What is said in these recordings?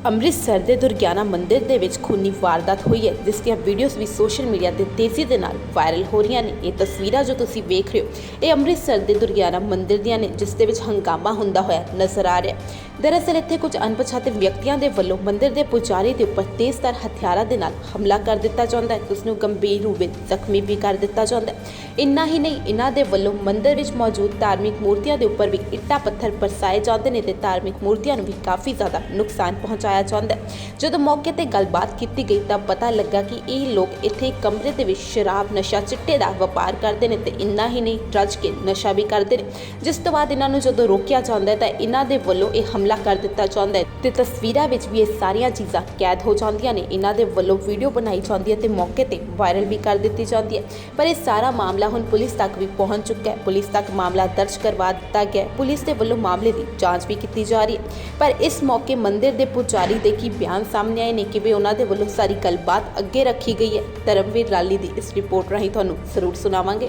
ਅੰਮ੍ਰਿਤਸਰ ਦੇ ਦੁਰਗਿਆਨਾ ਮੰਦਿਰ ਦੇ ਵਿੱਚ ਖੂਨੀ ਵਾਰਦਾਤ ਹੋਈ ਹੈ, ਜਿਸ ਦੀਆਂ ਵੀਡੀਓਜ਼ ਵੀ ਸੋਸ਼ਲ ਮੀਡੀਆ ਤੇ ਤੇਜ਼ੀ ਦੇ ਨਾਲ ਵਾਇਰਲ ਹੋ ਰਹੀਆਂ ਨੇ। ਇਹ ਤਸਵੀਰਾਂ ਜੋ ਤੁਸੀਂ ਵੇਖ ਰਹੇ ਹੋ, ਇਹ ਅੰਮ੍ਰਿਤਸਰ ਦੇ ਦੁਰਗਿਆਨਾ ਮੰਦਿਰ ਦੀਆਂ ਨੇ, ਜਿਸ ਦੇ ਵਿੱਚ ਹੰਗਾਮਾ ਹੁੰਦਾ ਹੋਇਆ ਨਜ਼ਰ ਆ ਰਿਹਾ ਹੈ। ਦਰਅਸਲ ਇੱਥੇ ਕੁਝ ਅਣਪਛਾਤੇ ਵਿਅਕਤੀਆਂ ਦੇ ਵੱਲੋਂ ਮੰਦਿਰ ਦੇ ਪੁਜਾਰੀ ਦੇ ਉੱਪਰ ਤੇਜ਼ਧਾਰ ਹਥਿਆਰਾਂ ਦੇ ਨਾਲ ਹਮਲਾ ਕਰ ਦਿੱਤਾ ਜਾਂਦਾ ਹੈ, ਉਸ ਨੂੰ ਗੰਭੀਰ ਰੂਪ ਵਿੱਚ ਜ਼ਖਮੀ ਵੀ ਕਰ ਦਿੱਤਾ ਜਾਂਦਾ ਹੈ। ਇੰਨਾ ਹੀ ਨਹੀਂ, ਇਹਨਾਂ ਦੇ ਵੱਲੋਂ ਮੰਦਿਰ ਵਿੱਚ ਮੌਜੂਦ ਧਾਰਮਿਕ ਮੂਰਤੀਆਂ ਦੇ ਉੱਪਰ ਵੀ ਇੱਟਾਂ ਪੱਥਰ ਬਰਸਾਏ ਜਾਂਦੇ ਨੇ ਤੇ ਧਾਰਮਿਕ ਮੂਰਤੀਆਂ ਨੂੰ ਵੀ ਕਾਫੀ ਜ਼ਿਆਦਾ ਨੁਕਸਾਨ ਪਹੁੰਚਾਇਆ ਜਾਂਦਾ ਹੈ। ਜਦੋਂ ਮੌਕੇ ਤੇ ਗੱਲਬਾਤ ਕੀਤੀ ਗਈ ਤਾਂ ਪਤਾ ਲੱਗਾ ਕਿ ਇਹ ਲੋਕ ਇੱਥੇ ਕਮਰੇ ਦੇ ਵਿੱਚ ਸ਼ਰਾਬ ਨਸ਼ਾ ਚਿੱਟੇ ਦਾ ਵਪਾਰ ਕਰਦੇ ਨੇ ਤੇ ਇੰਨਾ ਹੀ ਨਹੀਂ, ਰੱਜ ਕੇ ਨਸ਼ਾ ਵੀ ਕਰਦੇ ਨੇ। ਜਿਸ ਤੋਂ ਬਾਅਦ ਇਹਨਾਂ ਨੂੰ ਜਦੋਂ ਰੋਕਿਆ ਜਾਂਦਾ ਹੈ ਤਾਂ ਇਹਨਾਂ ਦੇ ਵੱਲੋਂ ਇਹ ਹਮਲਾ ਕਰ ਦਿੱਤਾ ਜਾਂਦਾ ਹੈ ਤੇ ਤਸਵੀਰਾਂ ਵਿੱਚ ਵੀ ਇਹ ਸਾਰੀਆਂ ਚੀਜ਼ਾਂ ਕੈਦ ਹੋ ਜਾਂਦੀਆਂ ਨੇ। ਇਹਨਾਂ ਦੇ ਵੱਲੋਂ ਵੀਡੀਓ ਬਣਾਈ ਜਾਂਦੀ ਹੈ ਤੇ ਮੌਕੇ ਤੇ ਵਾਇਰਲ ਵੀ ਕਰ ਦਿੱਤੀ ਜਾਂਦੀ ਹੈ। ਪਰ ਇਹ ਸਾਰਾ ਮਾਮਲਾ ਹੁਣ ਪੁਲਿਸ ਤੱਕ ਵੀ ਪਹੁੰਚ ਚੁੱਕਾ ਹੈ। ਪੁਲਿਸ ਤੱਕ ਮਾਮਲਾ ਦਰਜ ਕਰਵਾ ਦਿੱਤਾ ਗਿਆ ਹੈ। ਪੁਲਿਸ ਦੇ ਵੱਲੋਂ ਮਾਮਲੇ ਦੀ ਜਾਂਚ ਵੀ ਕੀਤੀ ਜਾ ਰਹੀ ਹੈ। ਪਰ ਇਸ ਮੌਕੇ ਮੰਦਿਰ ਦੇ ਪੁਜਾਰੀ ਦੇ ਕੀ ਬਿਆਨ ਸਾਹਮਣੇ ਆਏ ਨੇ, ਕਿਵੇਂ ਉਹਨਾਂ ਦੇ ਵੱਲੋਂ ਸਾਰੀ ਗੱਲਬਾਤ ਅੱਗੇ ਰੱਖੀ ਗਈ ਹੈ, ਧਰਮਵੀਰ ਰਾਲੀ ਦੀ ਇਸ ਰਿਪੋर्ट राही ਤੁਹਾਨੂੰ ਜ਼ਰੂਰ सुनावांगे।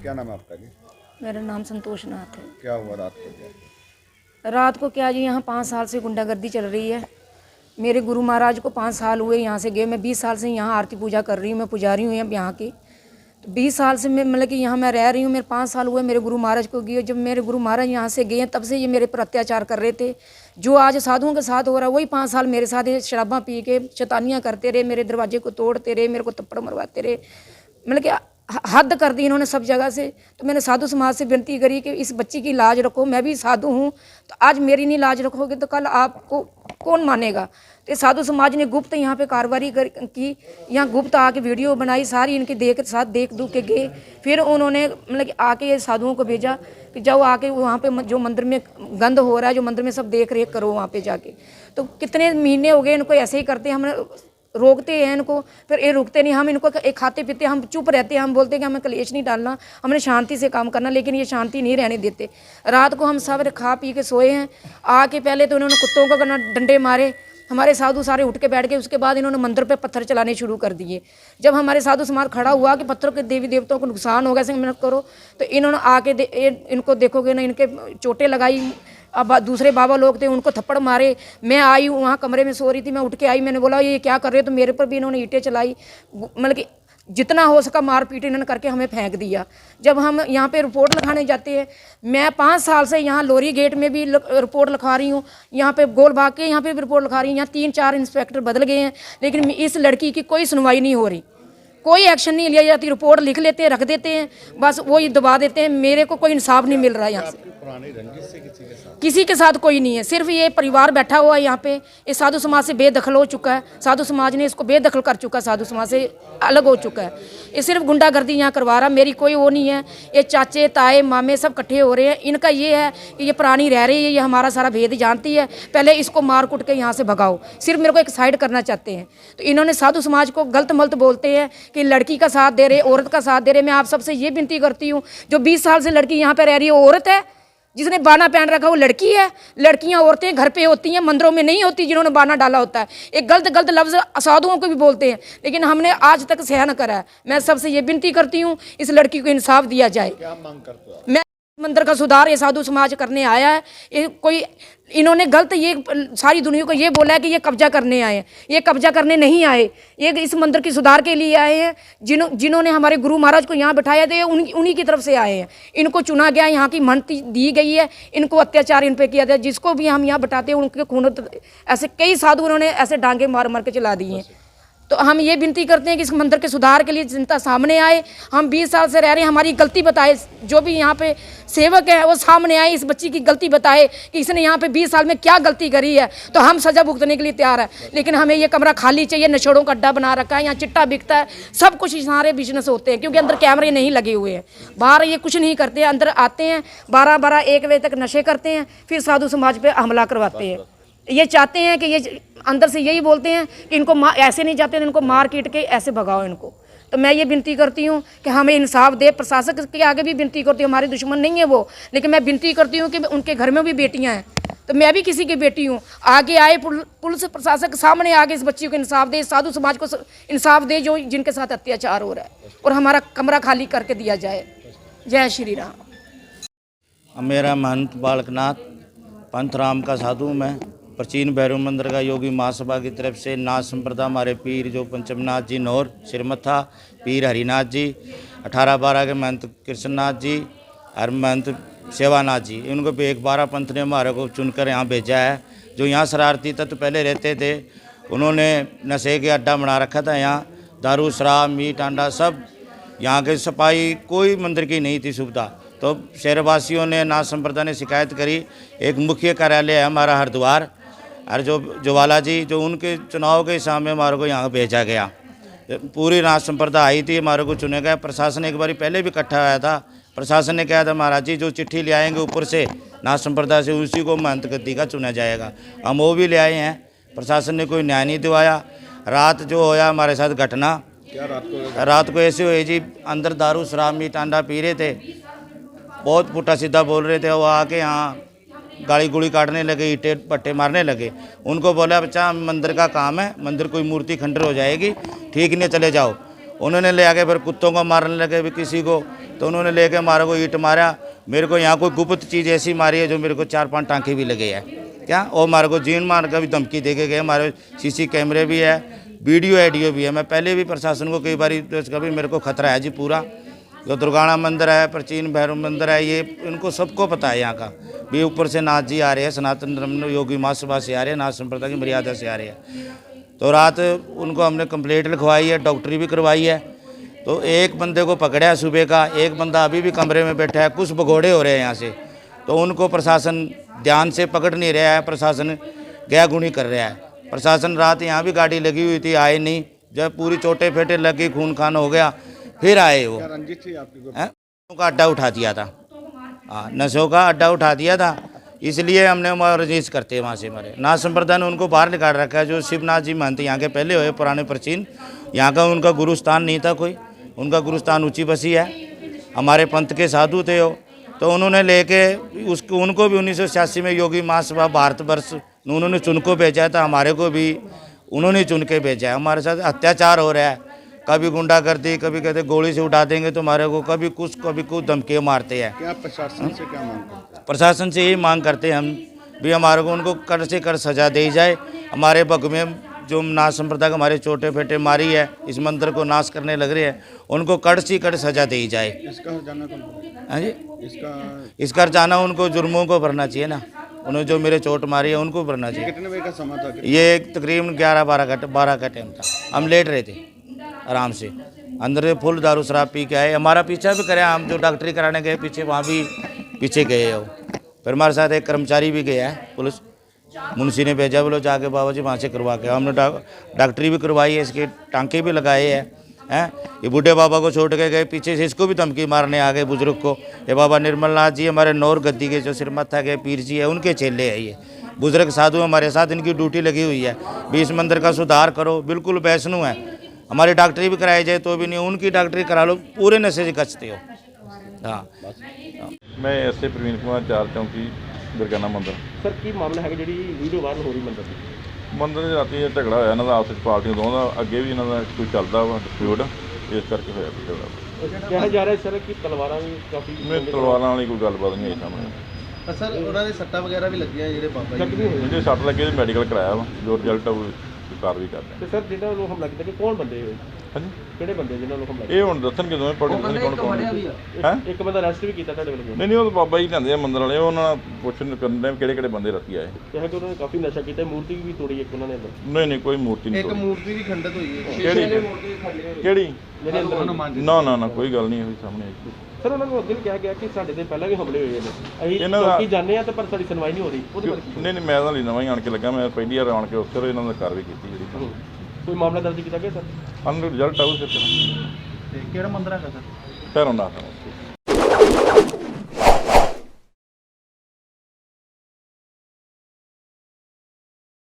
क्या नाम है आपका जी? मेरा नाम संतोष नाथ है। क्या हुआ रात को? रात को क्या जी, यहाँ 5 साल से गुंडागर्दी चल रही है। मेरे गुरु महाराज को 5 साल हुए यहाँ से गए। मैं 20 साल से यहाँ आरती पूजा कर रही हूँ। मैं पुजारी हूँ यहाँ की। तो 20 साल से मैं मतलब कि यहाँ मैं रह रही हूँ। मेरे 5 साल हुए मेरे गुरु महाराज को गए। जब मेरे गुरु महाराज यहाँ से गए तब से ये मेरे पर अत्याचार कर रहे थे। जो आज साधुओं के साथ हो रहा है वही 5 साल मेरे साथ शराबा पी के शैतानियाँ करते रहे। मेरे दरवाजे को तोड़ते रहे, मेरे को थप्पड़ मरवाते रहे। मतलब कि हद कर दी इन्होंने सब जगह से। तो मैंने साधु समाज से विनती करी कि इस बच्ची की लाज रखो। मैं भी साधु हूँ, तो आज मेरी नहीं लाज रखोगे तो कल आपको कौन मानेगा। तो साधु समाज ने गुप्त यहाँ पे कार्रवाई की। यहाँ गुप्त आके वीडियो बनाई सारी, इनके देख दुख के गए। फिर उन्होंने मतलब कि आके साधुओं को भेजा कि जाओ आके वहाँ पे जो मंदिर में गंद हो रहा है, जो मंदिर में सब देख रेख करो वहाँ पे जाके। तो कितने महीने हो गए इनको ऐसे ही करते। हम रोकते हैं इनको, फिर ये रुकते नहीं। हम इनको एक खाते पीते, हम चुप रहते हैं। हम बोलते हैं कि हमें कलेश नहीं डालना, हमने शांति से काम करना, लेकिन ये शांति नहीं रहने देते। रात को हम सब खा पी के सोए हैं। आके पहले तो इन्होंने कुत्तों को करना डंडे मारे, हमारे साधु सारे उठ के बैठ गए। उसके बाद इन्होंने मंदिर पे पत्थर चलाने शुरू कर दिए। जब हमारे साधु समाज खड़ा हुआ कि पत्थरों के देवी देवताओं को नुकसान होगा, ऐसे मत करो, तो इन्होंने आके इनको देखोगे ना, इनके चोटें लगाई। अब दूसरे बाबा लोग थे, उनको थप्पड़ मारे। मैं आई वहाँ कमरे में सो रही थी, मैं उठ के आई, मैंने बोला ये क्या कर रहे हो, तो मेरे पर भी इन्होंने ईंटें चलाई। मतलब कि जितना हो सका मार पीट इन्होंने करके हमें फेंक दिया। जब हम यहाँ पे रिपोर्ट लिखाने जाते हैं, मैं 5 साल से यहाँ लोरी गेट में भी रिपोर्ट लिखा रही हूँ, यहाँ पे गोल बाग के यहाँ पे भी रिपोर्ट लिखा रही हूँ। यहाँ 3-4 इंस्पेक्टर बदल गए हैं, लेकिन इस लड़की की कोई सुनवाई नहीं हो रही, कोई एक्शन नहीं लिया जाती। रिपोर्ट लिख लेते हैं, रख देते हैं, बस वही दबा देते हैं। मेरे को कोई इंसाफ नहीं मिल रहा है यहाँ से। किसी के साथ कोई नहीं है, सिर्फ ये परिवार बैठा हुआ है यहाँ पे। ये साधु समाज से बेदखल हो चुका है। साधु समाज ने इसको बेदखल कर चुका है, साधु समाज से अलग हो चुका है। ये सिर्फ गुंडागर्दी यहाँ करवा रहा। मेरी कोई वो नहीं है। ये चाचे ताए मामे सब इकट्ठे हो रहे हैं। इनका ये है कि ये पुरानी रह रही है, ये हमारा सारा भेद जानती है, पहले इसको मार कुट के यहाँ से भगाओ। सिर्फ मेरे को एक साइड करना चाहते हैं। तो इन्होंने साधु समाज को गलत मलत बोलते हैं कि लड़की का साथ दे रहे, औरत का साथ दे रहे। मैं आप सबसे ये विनती करती हूँ, जो 20 साल से लड़की यहाँ पे रह रही है, औरत है। जिसने बाना पहन रखा वो लड़की है। लड़कियां औरतें घर पे होती हैं, मंदिरों में नहीं होती, जिन्होंने बाना डाला होता है। एक गलत लफ्ज़ साधुओं को भी बोलते हैं, लेकिन हमने आज तक सहन करा है। मैं सबसे ये विनती करती हूँ, इस लड़की को इंसाफ दिया जाए। क्या मांग करते हो? मैं मंदिर का सुधार ये साधु समाज करने आया है। ये कोई इन्होंने गलत ये सारी दुनिया को ये बोला है कि ये कब्जा करने आए हैं। ये कब्जा करने नहीं आए, ये इस मंदिर की सुधार के लिए आए हैं। जिन्होंने हमारे गुरु महाराज को यहाँ बैठाया थे, उन्हीं की तरफ से आए हैं। इनको चुना गया, यहाँ की मन्नत दी गई है, इनको अत्याचार इन पे किया था। जिसको भी हम यहाँ बैठाते हैं उनके खून ऐसे कई साधु उन्होंने ऐसे डांगे मार मार के चला दिए हैं। तो हम ये विनती करते हैं कि इस मंदिर के सुधार के लिए जनता सामने आए। हम 20 साल से रह रहे हैं, हमारी गलती बताए। जो भी यहाँ पे सेवक है वो सामने आए, इस बच्ची की गलती बताए कि इसने यहाँ पे 20 साल में क्या गलती करी है। तो हम सजा भुगतने के लिए तैयार है, लेकिन हमें ये कमरा खाली चाहिए। नशेड़ों का अड्डा बना रखा है, यहाँ चिट्टा बिकता है, सब कुछ सारे बिजनेस होते हैं, क्योंकि अंदर कैमरे नहीं लगे हुए हैं। बाहर ये कुछ नहीं करते, अंदर आते हैं 12-1 बजे तक नशे करते हैं, फिर साधु समाज पर हमला करवाते हैं। ये चाहते हैं कि ये अंदर से यही बोलते हैं कि इनको ऐसे नहीं चाहते, इनको मार कीट के ऐसे भगाओ इनको। तो मैं ये विनती करती हूँ कि हमें इंसाफ दे। प्रशासक के आगे भी विनती करती हूँ, हमारे दुश्मन नहीं है वो, लेकिन मैं विनती करती हूँ कि उनके घर में भी बेटियाँ हैं, तो मैं भी किसी की बेटी हूँ। आगे आए पुलिस प्रशासक सामने आगे इस बच्ची को इंसाफ दे, साधु समाज को इंसाफ दे, जो जिनके साथ अत्याचार हो रहा है, और हमारा कमरा खाली करके दिया जाए। जय श्री राम। मेरा महंत बालकनाथ पंथराम का साधु हूँ मैं। प्राचीन भैरव मंदिर का योगी महासभा की तरफ से नाथ संप्रदाय हमारे पीर जो पंचमनाथ जी नौर सिरमथा, पीर हरिनाथ जी, 18-12 के महंत कृष्णनाथ जी और महंत सेवानाथ जी, इनको भी 12 पंथ ने हमारे को चुनकर यहाँ भेजा है। जो यहाँ शरारती तत्व पहले रहते थे, उन्होंने नशे के अड्डा बना रखा था। यहाँ दारू शराब मीट अंडा सब, यहाँ के सफाई कोई मंदिर की नहीं थी सुविधा। तो शहरवासियों ने नाथ संप्रदाय ने शिकायत करी। एक मुख्य कार्यालय है हमारा हरिद्वार, और जो ज्वाला जी जो उनके चुनाव के हिसाब में हमारे को यहाँ भेजा गया। पूरी नाथ संप्रदाय आई थी, हमारे को चुने गए। प्रशासन एक बार पहले भी इकट्ठा आया था। प्रशासन ने कहा था महाराज जी जो चिट्ठी ले आएंगे ऊपर से नाथ संप्रदाय से, उसी को महंत गद्दी का चुना जाएगा। हम वो भी ले आए हैं, प्रशासन ने कोई न्याय नहीं दिवाया। रात जो होया हमारे साथ घटना, क्या रात को ऐसे हुए जी, अंदर दारू शराब मीट अंडा पी रहे थे, बहुत पुट्ठा सीधा बोल रहे थे। वो आके यहाँ गाड़ी गुड़ी काटने लगे, ईंटे पट्टे मारने लगे। उनको बोला बच्चा मंदिर का काम है, मंदिर कोई मूर्ति खंडर हो जाएगी, ठीक नहीं चले जाओ। उन्होंने ले आके फिर कुत्तों को मारने लगे भी किसी को, तो उन्होंने लेके हमारे को ईंट मारा। मेरे को यहाँ कोई गुप्त चीज़ ऐसी मारी है जो मेरे को 4-5 टाँके भी लगे हैं क्या, और हमारे को जीन मार का भी धमकी दे के गए। हमारे सीसी कैमरे भी है, वीडियो ऑडियो भी है। मैं पहले भी प्रशासन को कई बार इसका भी मेरे को खतरा है जी पूरा। जो दुर्गाना मंदिर है, प्राचीन भैरव मंदिर है, ये इनको सबको पता है यहाँ का भी। ऊपर से नाथ जी आ रहे हैं, सनातन धर्म योगी महासभा से आ रहे हैं, नाथ संप्रदाय की मर्यादा से आ रहे हैं। तो रात उनको हमने कंप्लेंट लिखवाई है, डॉक्टरी भी करवाई है। तो एक बंदे को पकड़ा सुबह का, एक बंदा अभी भी कमरे में बैठा है। कुछ भगोड़े हो रहे हैं यहाँ से, तो उनको प्रशासन ध्यान से पकड़ नहीं रहा है, प्रशासन गैरगुनी कर रहा है। प्रशासन रात यहाँ भी गाड़ी लगी हुई थी, आए नहीं। जब पूरी चोटे फेटे लगी, खून खान हो गया, फिर आए। वो रंजित थी आपकी नशों का अड्डा उठा दिया था। हाँ, नशों का अड्डा उठा दिया था, इसलिए हमने रजिस्ट करते हैं वहाँ से। हमारे नाथ संप्रदाय ने उनको बाहर निकाल रखा है। जो शिवनाथ जी महंत यहाँ के पहले हुए पुराने प्राचीन, यहाँ का उनका गुरुस्थान नहीं था कोई, उनका गुरुस्थान ऊंची बसी है। हमारे पंथ के साधु थे वो, तो उन्होंने लेके उसको उनको भी 1986 में योगी महासभा भारतवर्ष उन्होंने चुन को भेजा था। हमारे को भी उन्होंने चुन के भेजा है। हमारे साथ अत्याचार हो रहा है, कभी गुंडागर्दी, कभी कहते गोली से उठा देंगे तो हमारे को, कभी कुछ धमकी मारते हैं। क्या प्रशासन से क्या मांग करते हैं? प्रशासन से यही मांग करते हैं हम भी, हमारे को उनको कड़ से कड़ सजा दी जाए। हमारे बग में जो नाथ संप्रदाय को हमारे छोटे फेटे मारी है, इस मंदिर को नाश करने लग रहे हैं, उनको कड़ से कड़ सजा दी जाए। इसका जाना कौन? हाँ जी, इसका जाना उनको जुर्मों को भरना चाहिए ना। उन्होंने जो मेरे चोट मारी है उनको भरना चाहिए। कितने बजे का समय था? ये तकरीबन 11-12 का टाइम था। हम लेट रहे थे आराम से, अंदर से फुल दारू शराब पी के आए। हमारा पीछा भी करे, हम जो डॉक्टरी कराने गए पीछे, वहाँ भी पीछे गए हो। फिर हमारे साथ एक कर्मचारी भी गया है, पुलिस मुंशी ने भेजा, बोलो जाके बाबा जी वहाँ से करवा के। हमने डॉक्टरी भी करवाई है, इसके टांके भी लगाए हैं। ये बूढ़े बाबा को छोड़ के गए, पीछे से इसको भी धमकी मारने आ गए बुजुर्ग को। ये बाबा निर्मल नाथ जी हमारे नौर गद्दी के जो सिरमत्था के पीर जी है, उनके चेले हैं। ये बुजुर्ग साधु हमारे साथ, इनकी ड्यूटी लगी हुई है भी इस मंदिर का सुधार करो। बिल्कुल वैष्णु है, हमारी डॉक्टरी भी कराई जाए तो भी नहीं, उनकी डॉक्टरी करा लो, पूरे नशे से कचते हो। हाँ, मैं ऐसे प्रवीण कुमार, 4 चौंकी दुर्गाना मंदिर। सर की मामला है जी वीडियो वायरल हो रही मंदिर ਦੀ? ਮੰਦਰ ਦੇ ਰਾਤੀ ਝਗੜਾ ਹੋਇਆ ਇਹਨਾਂ ਦਾ ਆਪਸ ਵਿੱਚ, ਪਾਰਟੀਆਂ ਦੋਵਾਂ ਦਾ। ਅੱਗੇ ਵੀ ਇਹਨਾਂ ਦਾ ਕੋਈ ਚੱਲਦਾ ਵਾ ਡਿਸਪਿਊਟ, ਇਸ ਕਰਕੇ ਹੋਇਆ ਝਗੜਾ। ਕਿਹਾ ਜਾ ਰਿਹਾ ਸਰ ਕਿ ਤਲਵਾਰਾਂ ਵੀ ਕਾਫੀ ਨਹੀਂ, ਤਲਵਾਰਾਂ ਵਾਲੀ ਕੋਈ ਗੱਲਬਾਤ ਨਹੀਂ ਆਈ ਸਾਹਮਣੇ। ਸਰ ਉਹਨਾਂ ਦੇ ਸੱਟਾਂ ਵਗੈਰਾ ਵੀ ਲੱਗੀਆਂ ਜਿਹੜੇ ਬਾਬਾ ਜੀ ਜ਼ਖਮੀ ਹੋਏ। ਜਿਹੜੇ ਸੱਟ ਲੱਗੇ ਤੇ ਮੈਡੀਕਲ ਕਰਾਇਆ ਵਾ, ਜੋ ਰਿਜ਼ਲਟ ਆ ਉਹ ਕਾਰਵਾਈ ਕਰਦੇ ਤੇ ਸਰ ਜਿਹਨਾਂ ਨੂੰ ਹਮਲਾ ਕੀਤਾ ਕਿ ਕੌਣ ਬੰਦੇ ਹੋਏ? ਹਾਂਜੀ, ਕਿਹੜੇ ਬੰਦੇ ਜਿਨ੍ਹਾਂ ਨੂੰ ਹਮਲਾ ਇਹ ਹੁਣ ਦੱਸਣਗੇ ਦੋਵੇਂ ਪੜ੍ਹੇ ਕੌਣ ਹੈ। ਕੀਤਾ? ਇੱਕ ਬੰਦਾ ਅਰੈਸਟ ਵੀ ਕੀਤਾ ਤੁਹਾਡੇ ਵੱਲੋਂ? ਨਹੀਂ, ਉਹ ਤਾਂ ਬਾਬਾ ਜੀ ਲੈਂਦੇ ਆ ਮੰਦਰ ਵਾਲੇ, ਉਹਨਾਂ ਨਾਲ ਪੁੱਛਣ ਕਰਨ ਕਿਹੜੇ ਕਿਹੜੇ ਬੰਦੇ ਰਾਤੀ ਆਏ। ਕਿਹਾ ਕਿ ਉਹਨਾਂ ਨੇ ਕਾਫੀ ਨਸ਼ਾ ਕੀਤਾ, ਮੂਰਤੀ ਵੀ ਤੋੜੀ ਇੱਕ ਉਹਨਾਂ ਨੇ ਅੰਦਰ। ਨਹੀਂ, ਕੋਈ ਮੂਰਤੀ ਨਹੀਂ ਇੱਕ ਤੋੜੀ। ਮੂਰਤੀ ਵੀ ਖੰਡਿਤ ਹੋਈ ਹੈ। ਕਿਹੜੀ? ਜਿਹੜੇ ਅੰਦਰ ਨਾ, ਕੋਈ ਗੱਲ ਨਹੀਂ ਹੋਈ ਸਾਹਮਣੇ ਆਈ। ਸਰ ਉਹਨਾਂ ਨੂੰ ਅੱਗੇ ਕਿਹਾ ਗਿਆ ਕਿ ਸਾਡੇ ਤੇ ਪਹਿਲਾਂ ਵੀ ਹਮਲੇ ਹੋਏ ਨੇ, ਅਸੀਂ ਇਹਨਾਂ ਦਾ- ਚੌਕੀ ਜਾਂਦੇ ਆ ਤੇ ਪਰ ਸਾਡੀ ਸੁਣਵਾਈ ਨਹੀਂ ਹੋ ਰਹੀ। ਉਹਦੇ ਬਾਰੇ ਕੀ? ਨਹੀਂ, ਮੈਂ ਤਾਂ ਲਈ ਨਵਾਂ ਹੀ ਆਣ ਕੇ ਲੱਗਾ। ਮੈਂ ਪਹਿਲੀ ਵਾਰ ਆਣ ਕੇ ਉੱਥੇ ਇਹਨਾਂ ਦਾ ਕਾਰਵਾਈ ਕੀਤੀ ਜਿਹੜੀ। ਕੋਈ ਮਾਮਲਾ ਦਰਜ ਕੀਤਾ ਗਿਆ ਸਰ? ਸਾਨੂੰ ਰਿਜ਼ਲਟ ਆਊ ਫਿਰ ਤੇ ਕਿਹੜਾ ਮੰਦਿਰ ਹੈਗਾ ਸਰ? ਪੈਰੋਂ ਨਾ